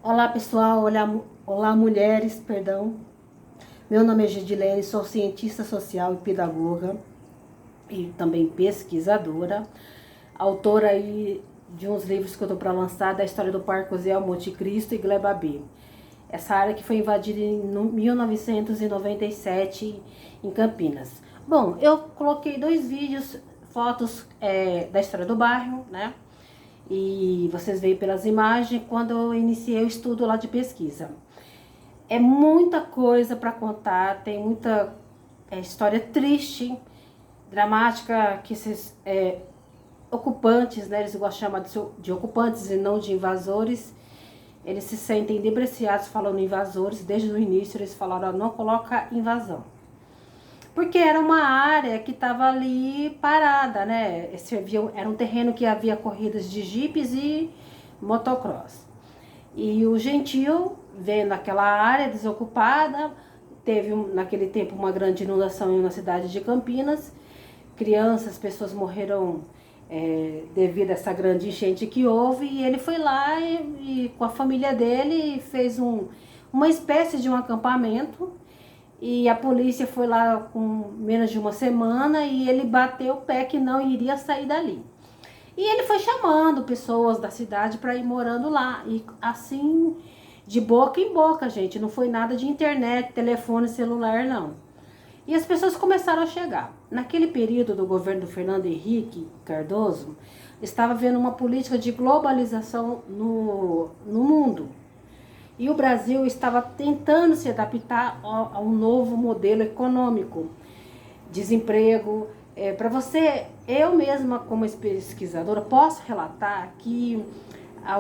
Olá pessoal, olá mulheres, perdão. Meu nome é Gidilene, sou cientista social e pedagoga e também pesquisadora, autora aí de uns livros que eu estou para lançar da história do Parque Osiel, Monte Cristo e Gleba B. Essa área que foi invadida em 1997 em Campinas. Bom, eu coloquei dois vídeos, fotos da história do bairro, né? E vocês veem pelas imagens quando eu iniciei o estudo lá de pesquisa. É muita coisa para contar, tem muita história triste, dramática, que esses ocupantes, né, eles gostam de chamar de ocupantes e não de invasores, eles se sentem depreciados falando invasores, desde o início eles falaram, não coloca invasão. Porque era uma área que estava ali parada, né? Era um terreno que havia corridas de jipes e motocross. E o Gentil, vendo aquela área desocupada, teve naquele tempo uma grande inundação na cidade de Campinas. Crianças, pessoas morreram devido a essa grande enchente que houve. E ele foi lá e com a família dele fez uma espécie de um acampamento. E a polícia foi lá com menos de uma semana e ele bateu o pé que não iria sair dali. E ele foi chamando pessoas da cidade para ir morando lá. E assim, de boca em boca, gente. Não foi nada de internet, telefone, celular, não. E as pessoas começaram a chegar. Naquele período do governo do Fernando Henrique Cardoso, estava havendo uma política de globalização no mundo. E o Brasil estava tentando se adaptar a um novo modelo econômico. Desemprego. Para você, eu mesma como pesquisadora, posso relatar que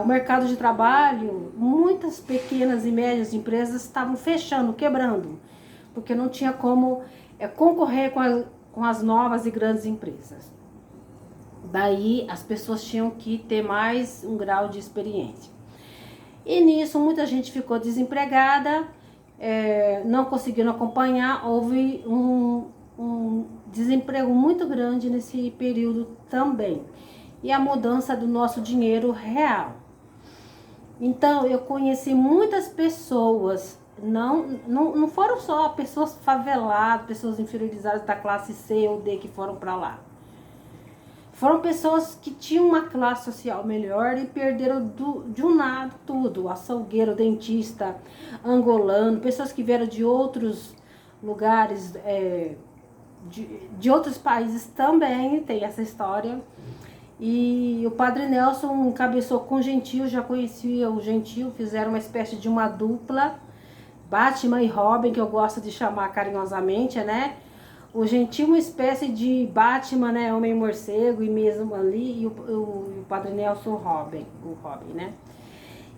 o mercado de trabalho, muitas pequenas e médias empresas estavam fechando, quebrando, porque não tinha como concorrer com as novas e grandes empresas. Daí as pessoas tinham que ter mais um grau de experiência. E nisso muita gente ficou desempregada, não conseguiram acompanhar, houve um desemprego muito grande nesse período também. E a mudança do nosso dinheiro real. Então eu conheci muitas pessoas, não foram só pessoas faveladas, pessoas inferiorizadas da classe C ou D que foram para lá. Foram pessoas que tinham uma classe social melhor e perderam de um nada tudo. Açougueiro, dentista, angolano, pessoas que vieram de outros lugares, de outros países também, tem essa história. E o Padre Nelson encabeçou com o Gentil, já conhecia o Gentil, fizeram uma espécie de uma dupla, Batman e Robin, que eu gosto de chamar carinhosamente, né? O Gentil uma espécie de Batman, né, Homem-Morcego, e mesmo ali, e o Padre Nelson o Robin, né?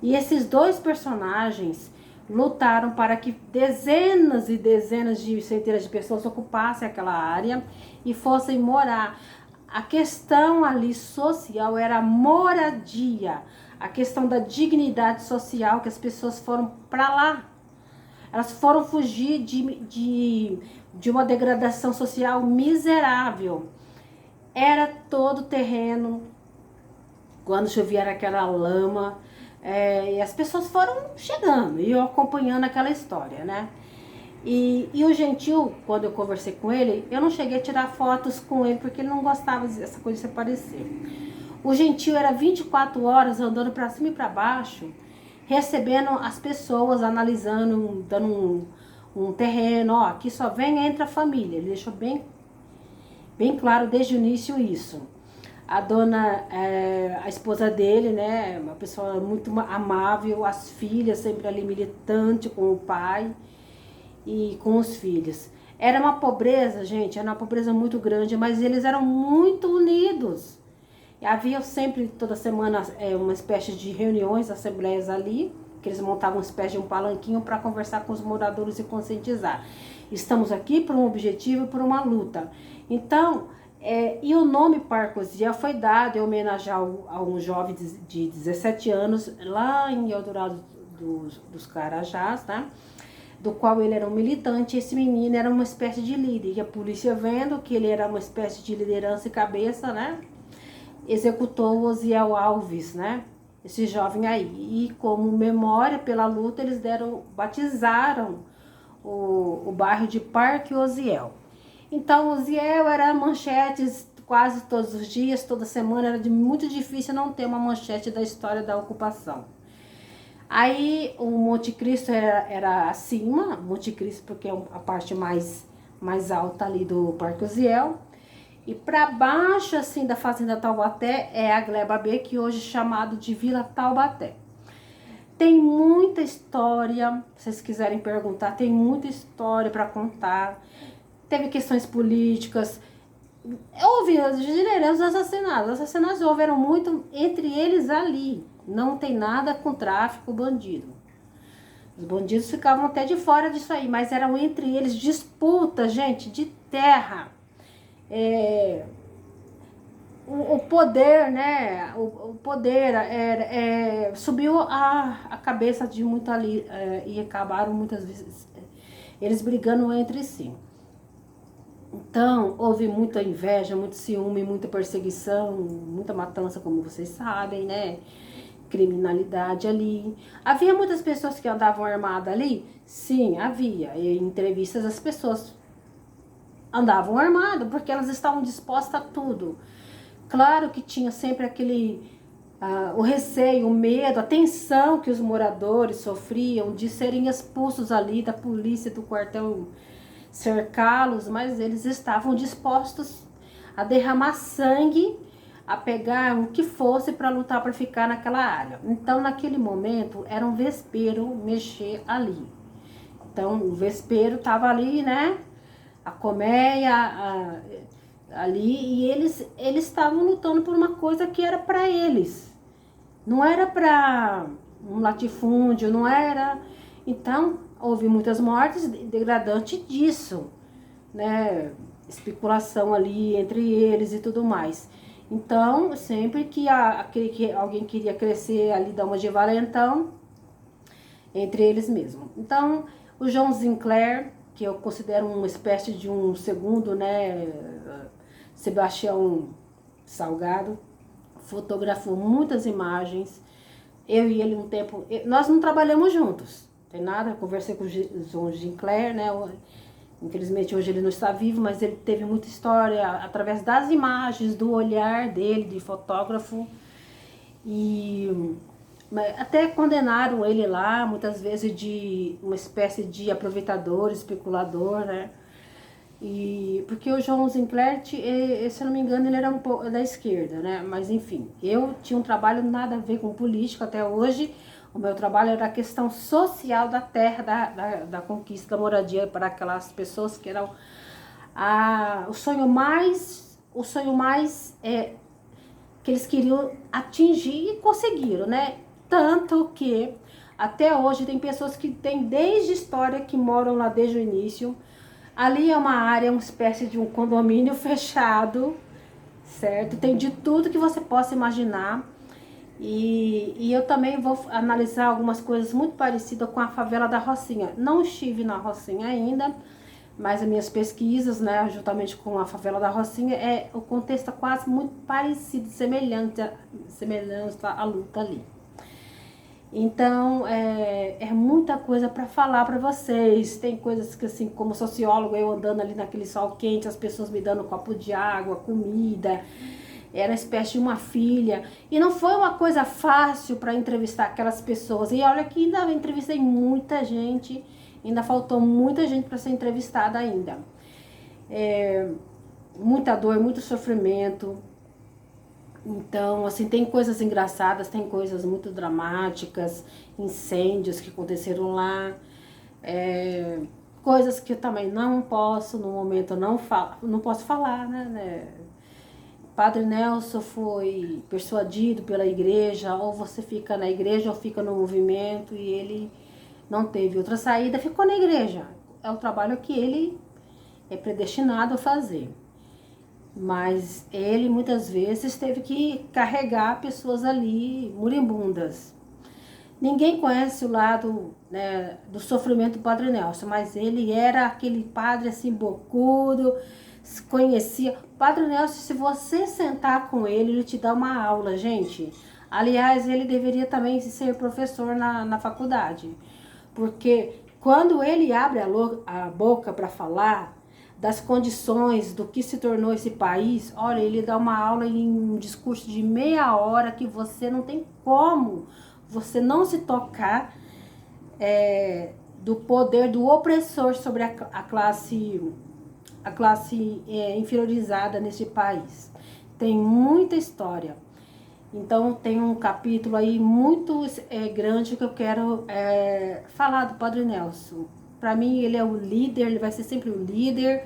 E esses dois personagens lutaram para que dezenas e dezenas de centenas de pessoas ocupassem aquela área e fossem morar. A questão ali social era a moradia, a questão da dignidade social, que as pessoas foram para lá. Elas foram fugir de uma degradação social miserável. Era todo terreno, quando chovia era aquela lama, e as pessoas foram chegando e eu acompanhando aquela história, né? E o Gentil, quando eu conversei com ele, eu não cheguei a tirar fotos com ele, porque ele não gostava dessa coisa de se aparecer. O Gentil era 24 horas andando para cima e para baixo, recebendo as pessoas, analisando, dando um terreno, ó, aqui só vem, entra a família. Ele deixou bem claro desde o início isso. A dona, a esposa dele, né, uma pessoa muito amável, as filhas sempre ali militante com o pai e com os filhos. Era uma pobreza, gente, era uma pobreza muito grande, mas eles eram muito unidos. E havia sempre, toda semana, uma espécie de reuniões, assembleias ali, que eles montavam uma espécie de um palanquinho para conversar com os moradores e conscientizar. Estamos aqui por um objetivo e por uma luta. Então, e o nome Parque Osiel foi dado em homenagem a um jovem de 17 anos, lá em Eldorado dos Carajás, né? Do qual ele era um militante. Esse menino era uma espécie de líder, e a polícia, vendo que ele era uma espécie de liderança e cabeça, né, executou o Osiel Alves, né? esse jovem aí. E como memória pela luta, eles batizaram o bairro de Parque Osiel. Então, Osiel era manchetes quase todos os dias, toda semana, era muito difícil não ter uma manchete da história da ocupação. Aí o Monte Cristo era acima, Monte Cristo porque é a parte mais alta ali do Parque Osiel. E para baixo, assim, da Fazenda Taubaté é a Gleba B, que hoje é chamado de Vila Taubaté. Tem muita história, se vocês quiserem perguntar, tem muita história para contar. Teve questões políticas, houve os assassinatos. Os assassinatos houveram muito entre eles ali. Não tem nada com tráfico, bandido. Os bandidos ficavam até de fora disso aí, mas eram entre eles disputas, gente, de terra. O poder, né? O poder subiu a cabeça de muito ali e acabaram muitas vezes eles brigando entre si. Então, houve muita inveja, muito ciúme, muita perseguição, muita matança, como vocês sabem, né? Criminalidade ali. Havia muitas pessoas que andavam armadas ali? Sim, havia. E em entrevistas as pessoas andavam armadas porque elas estavam dispostas a tudo. Claro que tinha sempre o receio, o medo, a tensão que os moradores sofriam de serem expulsos ali da polícia, do quartel, cercá-los, mas eles estavam dispostos a derramar sangue, a pegar o que fosse para lutar para ficar naquela área. Então, naquele momento, era um vespeiro mexer ali. Então, o vespeiro estava ali, né? A colmeia ali, e eles estavam lutando por uma coisa que era para eles. Não era para um latifúndio, não era. Então, houve muitas mortes degradante disso, né? Especulação ali entre eles e tudo mais. Então, sempre que alguém queria crescer ali, dar uma de valentão, entre eles mesmo. Então, o João Sinclair, que eu considero uma espécie de um segundo, né? Sebastião Salgado, fotografou muitas imagens. Eu e ele um tempo, nós não trabalhamos juntos, tem nada, eu conversei com o João Sinclair, né? Infelizmente hoje ele não está vivo, mas ele teve muita história através das imagens, do olhar dele, de fotógrafo. E até condenaram ele lá, muitas vezes, de uma espécie de aproveitador, especulador, né? Porque o João Sinclair, se eu não me engano, ele era um pouco da esquerda, né? Mas enfim, eu tinha um trabalho nada a ver com política até hoje. O meu trabalho era a questão social da terra, da conquista da moradia para aquelas pessoas que eram o sonho mais que eles queriam atingir e conseguiram, né? Tanto que até hoje tem pessoas que têm desde história que moram lá desde o início. Ali é uma área, uma espécie de um condomínio fechado, certo? Tem de tudo que você possa imaginar. E eu também vou analisar algumas coisas muito parecidas com a favela da Rocinha. Não estive na Rocinha ainda, mas as minhas pesquisas, né, juntamente com a favela da Rocinha, o contexto é quase muito parecido, semelhante à luta ali. Então, é muita coisa para falar para vocês. Tem coisas que, assim, como sociólogo, eu andando ali naquele sol quente, as pessoas me dando um copo de água, comida. Era uma espécie de uma filha. E não foi uma coisa fácil para entrevistar aquelas pessoas. E olha que ainda entrevistei muita gente, ainda faltou muita gente para ser entrevistada ainda. Muita dor, muito sofrimento. Então, assim, tem coisas engraçadas, tem coisas muito dramáticas, incêndios que aconteceram lá, coisas que eu também não posso, no momento, não posso falar, né? Padre Nelson foi persuadido pela igreja, ou você fica na igreja ou fica no movimento, e ele não teve outra saída, ficou na igreja. É o trabalho que ele é predestinado a fazer. Mas ele muitas vezes teve que carregar pessoas ali moribundas. Ninguém conhece o lado, né, do sofrimento do Padre Nelson, mas ele era aquele padre assim bocudo, se conhecia. Padre Nelson, se você sentar com ele, ele te dá uma aula, gente. Aliás, ele deveria também ser professor na faculdade, porque quando ele abre a boca para falar das condições, do que se tornou esse país, olha, ele dá uma aula em um discurso de meia hora que você não tem como você não se tocar do poder do opressor sobre a classe inferiorizada nesse país. Tem muita história. Então tem um capítulo aí muito grande que eu quero falar do Padre Nelson. Para mim ele é o líder, ele vai ser sempre o líder,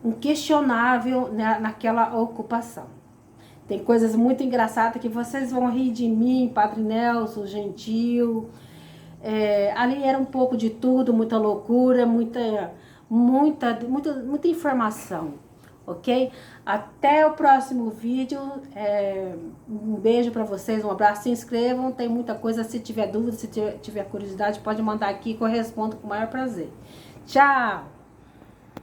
inquestionável naquela ocupação. Tem coisas muito engraçadas que vocês vão rir de mim, Padre Nelson, gentil. Ali era um pouco de tudo, muita loucura, muita informação, ok? Até o próximo vídeo. Um beijo para vocês, um abraço, se inscrevam, tem muita coisa. Se tiver dúvida, se tiver curiosidade, pode mandar aqui que eu respondo com o maior prazer. Tchau!